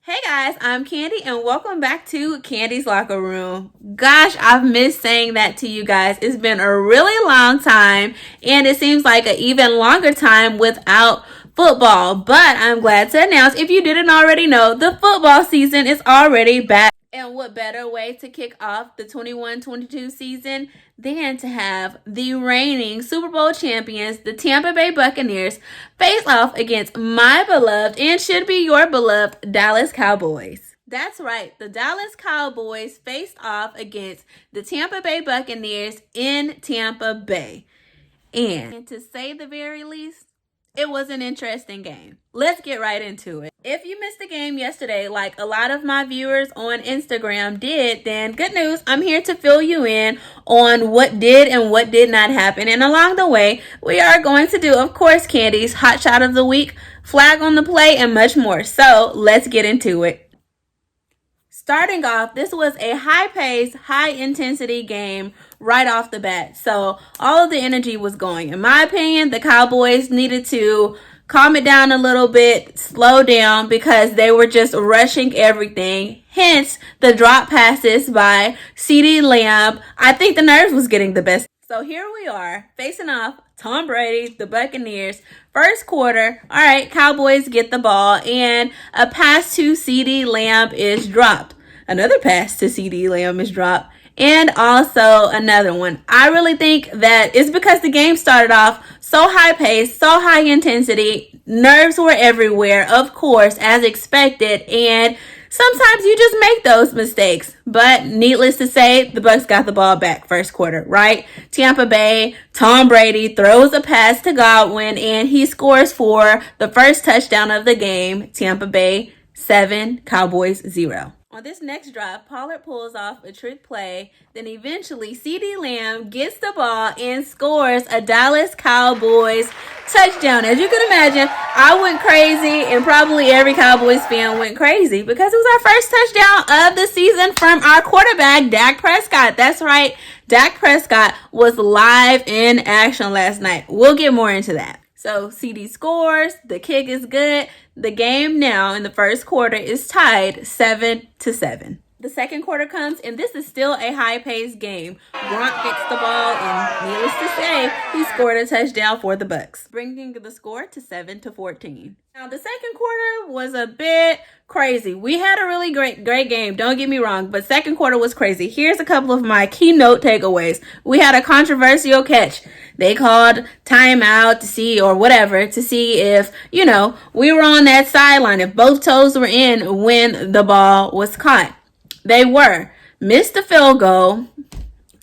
Hey guys, I'm Candy and welcome back to Candy's Locker Room. Gosh, I've missed saying that to you guys. It's been a really long time and it seems like an even longer time without football. But I'm glad to announce, if you didn't already know, the football season is already back. And what better way to kick off the 21-22 season than to have the reigning Super Bowl champions, the Tampa Bay Buccaneers, face off against my beloved and should be your beloved Dallas Cowboys. That's right, the Dallas Cowboys faced off against the Tampa Bay Buccaneers in Tampa Bay. And to say the very least, it was an interesting game. Let's get right into it. If you missed the game yesterday, like a lot of my viewers on Instagram did, then good news. I'm here to fill you in on what did and what did not happen. And along the way, we are going to do, of course, Candy's Hot Shot of the Week, Flag on the Play, and much more. So let's get into it. Starting off, this was a high-paced, high-intensity game right off the bat. So all of the energy was going. In my opinion, the Cowboys needed to calm it down a little bit, slow down, because they were just rushing everything. Hence, the drop passes by CeeDee Lamb. I think the nerves was getting the best. So here we are, facing off Tom Brady, the Buccaneers. First quarter, all right, Cowboys get the ball, and a pass to CeeDee Lamb is dropped. Another pass to CeeDee Lamb is dropped, and also another one. I really think that it's because the game started off so high-paced, so high intensity. Nerves were everywhere, of course, as expected, and sometimes you just make those mistakes. But needless to say, the Bucs got the ball back first quarter, right? Tampa Bay, Tom Brady throws a pass to Godwin, and he scores for the first touchdown of the game. Tampa Bay 7, Cowboys 0. On this next drive, Pollard pulls off a trick play. Then eventually, CeeDee Lamb gets the ball and scores a Dallas Cowboys touchdown. As you can imagine, I went crazy, and probably every Cowboys fan went crazy because it was our first touchdown of the season from our quarterback, Dak Prescott. That's right, Dak Prescott was live in action last night. We'll get more into that. So CD scores, the kick is good. The game now in the first quarter is tied 7-7. The second quarter comes, and this is still a high-paced game. Gronk gets the ball, and needless to say, he scored a touchdown for the Bucs, bringing the score to 7-14. Now, the second quarter was a bit crazy. We had a really great game, don't get me wrong, but second quarter was crazy. Here's a couple of my keynote takeaways. We had a controversial catch. They called timeout to see, or whatever, to see if, we were on that sideline, if both toes were in when the ball was caught. They were. Missed the field goal.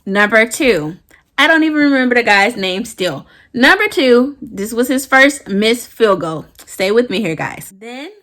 Number 2. I don't even remember the guy's name still. Number 2, this was his first missed field goal. Stay with me here, guys. Then,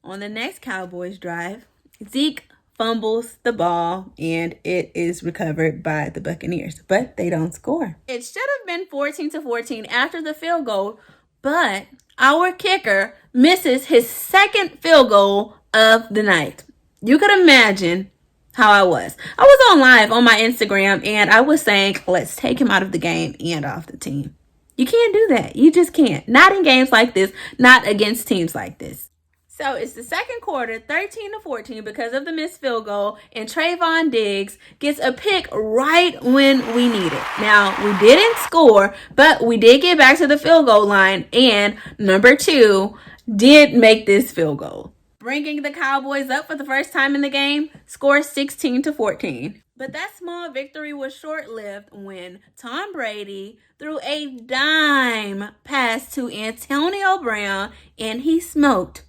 on the next Cowboys drive, Zeke fumbles the ball, and it is recovered by the Buccaneers. But they don't score. It should have been 14-14 after the field goal, but our kicker misses his second field goal of the night. You could imagine how I was. I was on live on my Instagram, and I was saying, let's take him out of the game and off the team. You can't do that. You just can't. Not in games like this, not against teams like this. So it's the second quarter, 13-14 because of the missed field goal, and Trayvon Diggs gets a pick right when we need it. Now, we didn't score, but we did get back to the field goal line, and number 2 did make this field goal, bringing the Cowboys up for the first time in the game, score 16-14. But that small victory was short-lived when Tom Brady threw a dime pass to Antonio Brown, and he smoked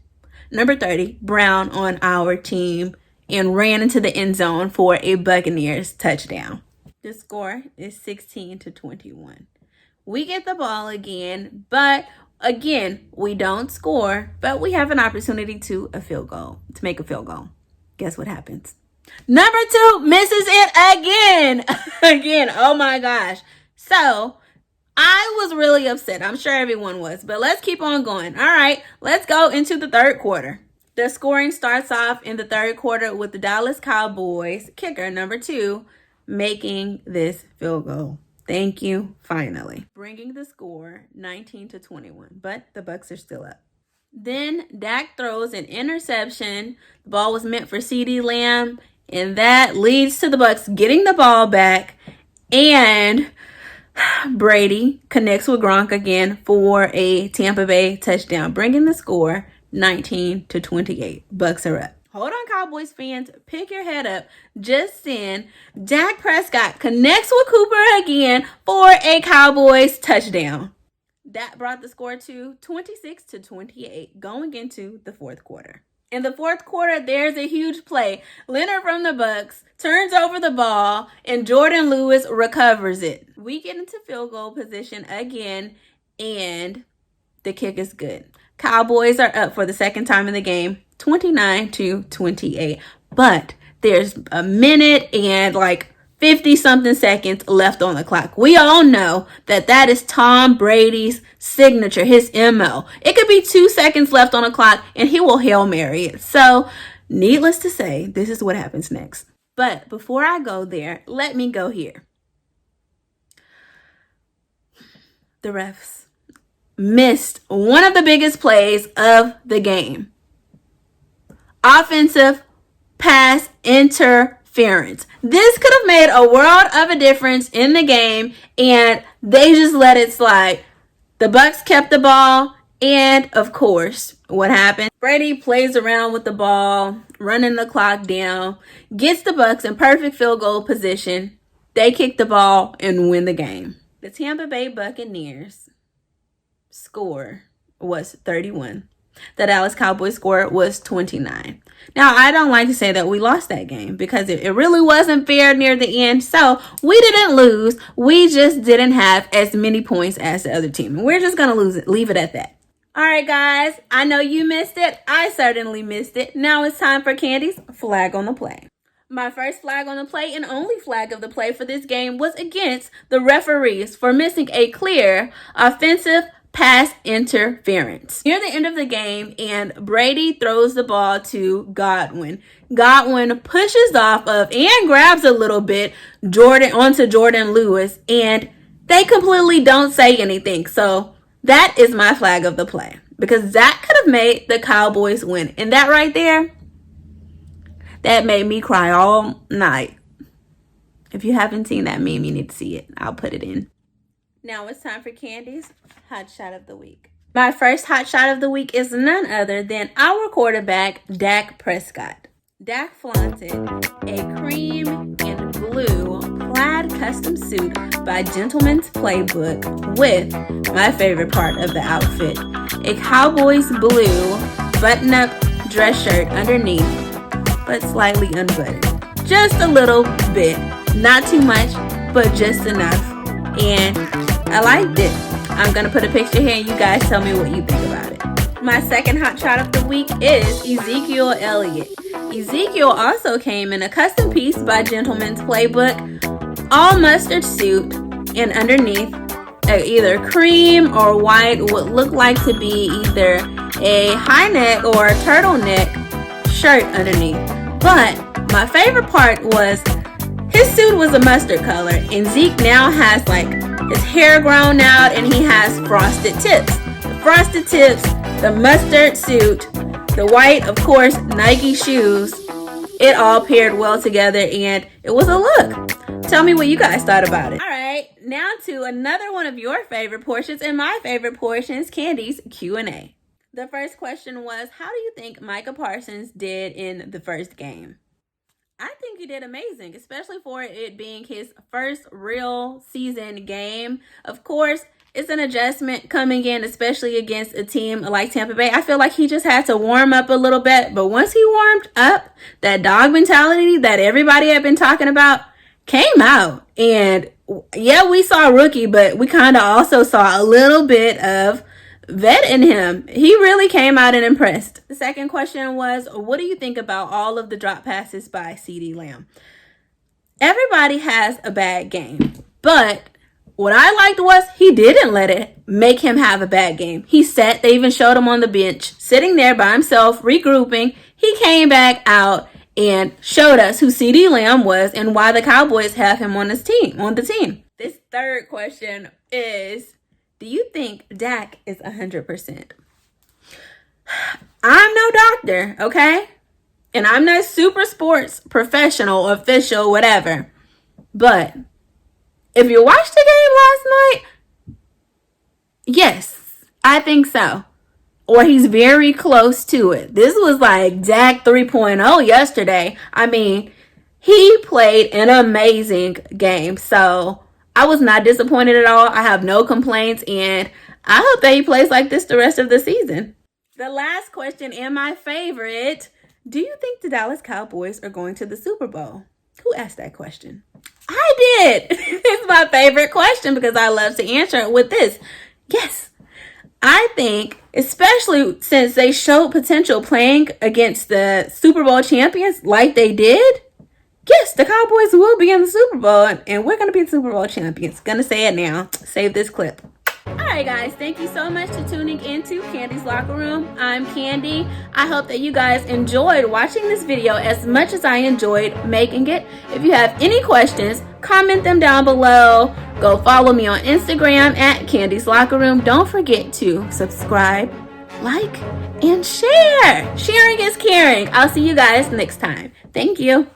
number 30, Brown, on our team and ran into the end zone for a Buccaneers touchdown. The score is 16-21. We get the ball again, but again, we don't score, but we have an opportunity to make a field goal. Guess what happens? Number 2 misses it again. Again, oh my gosh. So I was really upset. I'm sure everyone was, but let's keep on going. All right, let's go into the third quarter. The scoring starts off in the third quarter with the Dallas Cowboys kicker, number 2, making this field goal. Thank you, finally. Bringing the score 19-21, but the Bucs are still up. Then Dak throws an interception. The ball was meant for CeeDee Lamb, and that leads to the Bucs getting the ball back. And Brady connects with Gronk again for a Tampa Bay touchdown, bringing the score 19-28. Bucs are up. Hold on, Cowboys fans. Pick your head up. Just then, Dak Prescott connects with Cooper again for a Cowboys touchdown. That brought the score to 26-28 going into the fourth quarter. In the fourth quarter, there's a huge play. Leonard from the Bucs turns over the ball, and Jordan Lewis recovers it. We get into field goal position again, and the kick is good. Cowboys are up for the second time in the game, 29-28. But there's a minute and 50-something seconds left on the clock. We all know that is Tom Brady's signature, his MO. It could be 2 seconds left on the clock, and he will Hail Mary it. So, needless to say, this is what happens next. But before I go there, let me go here. The refs missed one of the biggest plays of the game. Offensive pass interference. This could have made a world of a difference in the game, and they just let it slide. The Bucs kept the ball, and of course, what happened? Brady plays around with the ball, running the clock down, gets the Bucs in perfect field goal position. They kick the ball and win the game. The Tampa Bay Buccaneers score was 31. The Dallas Cowboys score was 29. Now, I don't like to say that we lost that game because it really wasn't fair near the end. So, we didn't lose. We just didn't have as many points as the other team. And we're just going to leave it at that. All right, guys. I know you missed it. I certainly missed it. Now it's time for Candy's flag on the play. My first flag on the play and only flag of the play for this game was against the referees for missing a clear offensive pass interference near the end of the game, and Brady throws the ball to Godwin. Godwin pushes off of and grabs a little bit onto Jordan Lewis, and they completely don't say anything. So that is my flag of the play because that could have made the Cowboys win, and that right there, that made me cry all night. If you haven't seen that meme, you need to see it. I'll put it in. Now it's time for Candy's Hot Shot of the Week. My first Hot Shot of the Week is none other than our quarterback, Dak Prescott. Dak flaunted a cream and blue plaid custom suit by Gentleman's Playbook with my favorite part of the outfit, a Cowboys blue button-up dress shirt underneath, but slightly unbuttoned. Just a little bit. Not too much, but just enough. And I liked it. I'm going to put a picture here and you guys tell me what you think about it. My second hot shot of the week is Ezekiel Elliott. Ezekiel also came in a custom piece by Gentleman's Playbook, all mustard suit, and underneath either cream or white would look like to be either a high neck or a turtleneck shirt underneath. But my favorite part was his suit was a mustard color, and Zeke now has his hair grown out and he has frosted tips. The frosted tips, the mustard suit, the white, of course, Nike shoes, it all paired well together and it was a look. Tell me what you guys thought about it. All right, now to another one of your favorite portions and my favorite portions, Candy's Q&A. The first question was, how do you think Micah Parsons did in the first game? I think he did amazing, especially for it being his first real season game. Of course, it's an adjustment coming in, especially against a team like Tampa Bay. I feel like he just had to warm up a little bit. But once he warmed up, that dog mentality that everybody had been talking about came out. And yeah, we saw a rookie, but we kind of also saw a little bit of vet in him. He really came out and impressed. The second question was, what do you think about all of the drop passes by CeeDee Lamb? Everybody has a bad game, but what I liked was he didn't let it make him have a bad game. He sat, they even showed him on the bench, sitting there by himself, regrouping. He came back out and showed us who CeeDee Lamb was and why the Cowboys have him on the team. This third question is, do you think Dak is 100%? I'm no doctor, okay? And I'm not super sports professional, official, whatever. But if you watched the game last night, yes, I think so. Or he's very close to it. This was like Dak 3.0 yesterday. I mean, he played an amazing game. So I was not disappointed at all. I have no complaints. And I hope that he plays like this the rest of the season. The last question and my favorite. Do you think the Dallas Cowboys are going to the Super Bowl? Who asked that question? I did. It's my favorite question because I love to answer it with this. Yes. I think, especially since they showed potential playing against the Super Bowl champions like they did, yes, the Cowboys will be in the Super Bowl, and we're going to be the Super Bowl champions. Gonna say it now. Save this clip. Alright guys, thank you so much for tuning into Candy's Locker Room. I'm Candy. I hope that you guys enjoyed watching this video as much as I enjoyed making it. If you have any questions, comment them down below. Go follow me on Instagram at Candy's Locker Room. Don't forget to subscribe, like, and share. Sharing is caring. I'll see you guys next time. Thank you.